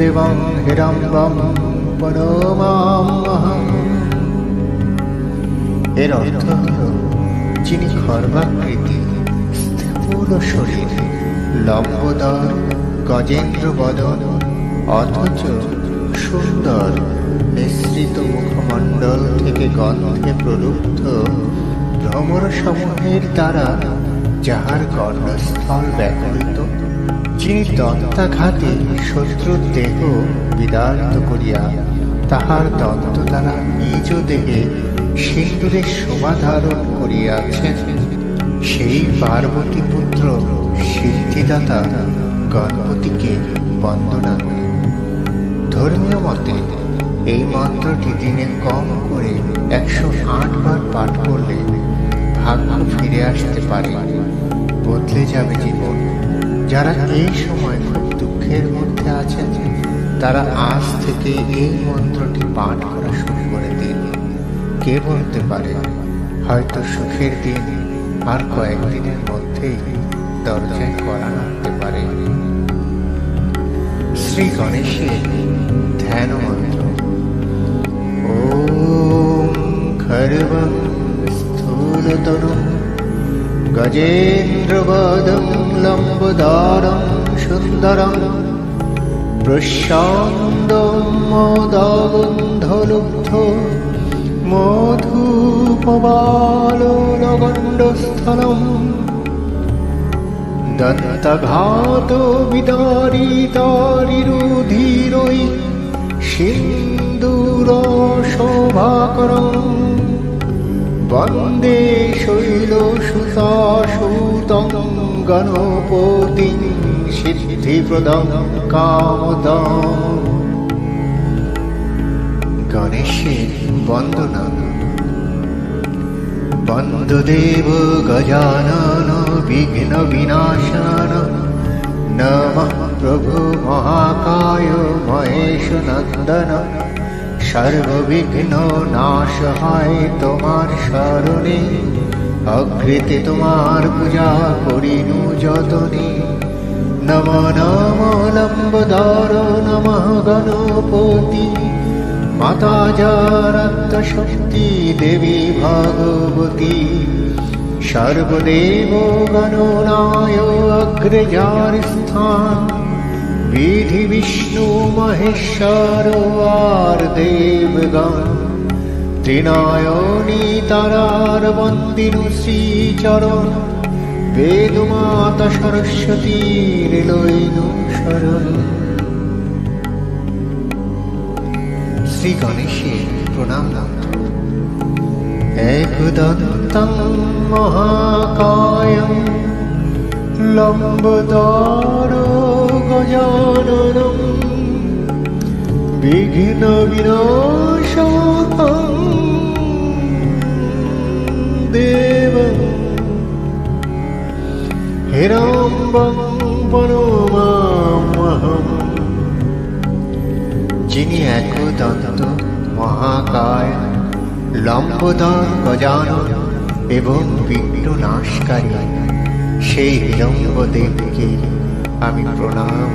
দেবং হিরম্বম প্রণমাম্যহম। এর অর্থ হল যিনি খর্বাকৃতি, স্থূল শরীর, লম্বোদর, গজেন্দ্র বদন, অথচ সুন্দর নিঃসৃত মুখমণ্ডল থেকে গন্ধে প্রলুব্ধ ভ্রমর সমূহের দ্বারা যাহার কর্ণস্থল ব্যাকুলিত, যিনি দত্তাঘাতে শত্রুর দেহ বিদারিত করিয়া তাহার দত্ত দ্বারা নিজ দেহে সিন্দুরের শোভা ধারণ করিয়াছেন, সেই পার্বতী পুত্র সিদ্ধিদাতা গণপতিকে বন্দনা করি। ধর্মীয় মতে এই মন্ত্রটি দিনে কম করে 108 বার পাঠ করলে ভাগ্য ফিরে আসতে পারে, বদলে যাবে জীবন। যারা এই সময় খুব দুঃখের মধ্যে আছেন তারা আজ থেকে এই মন্ত্রটি পাঠ করা শুরু করে দিন। কে বলতে পারে, হয়তো সুখের দিন আর কয়েকদিনের মধ্যেই দরজায় কড়া নাড়তে পারে। শ্রী গণেশের ধ্যান মন্ত্র। ওম খর্বং স্থূলতরুং গজেন্দ্রবদং লম্বোদরং সুন্দরং প্রশান্তং মোদগন্ধলুব্ধ মধুপবালোলগণ্ডস্থলং দন্তঘাত বিদারিতারিরুধিরৈ সিন্দুর শোভাকরং বন্দে শৈলসুতাসুতং গণপতিং সিদ্ধিপ্রদং কামদং। গণেশের বন্দনা। বন্দদেব গজানন বিঘ্ন বিনাশন নমঃ প্রভু মহাকায় মহেশ নন্দন। সর্ববিঘ্ন নাশ হয় তোমার শরণে, অকৃতে তোমার পূজা করিনু যতনে। নম নম লম্বোদর নমঃ গণপতি, মাতা যারাত্ম শক্তি দেবী ভগবতী। সর্বদেব গণনায় অগ্রজার স্থান, বিধি বিষ্ণু মহেশ্বর আর দেবগণ। ত্রিনয়নী তারার বন্দিনু শ্রীচরণ, বেদমাতা সরস্বতীর লইনু শরণ। শ্রী গণেশের প্রণাম মন্ত্র। একদন্तं মহাকায়ং লম্বোদর গজাননং বিঘ্ন বিনাশকং দেবং হিরম্বং প্রণমাম্যহম। যিনি একদন্ত, মহাকায়, লম্বোদর, গজানন এবং বিঘ্ন নাশকারী, সেই হিরম্বদেবকে আমি প্রণাম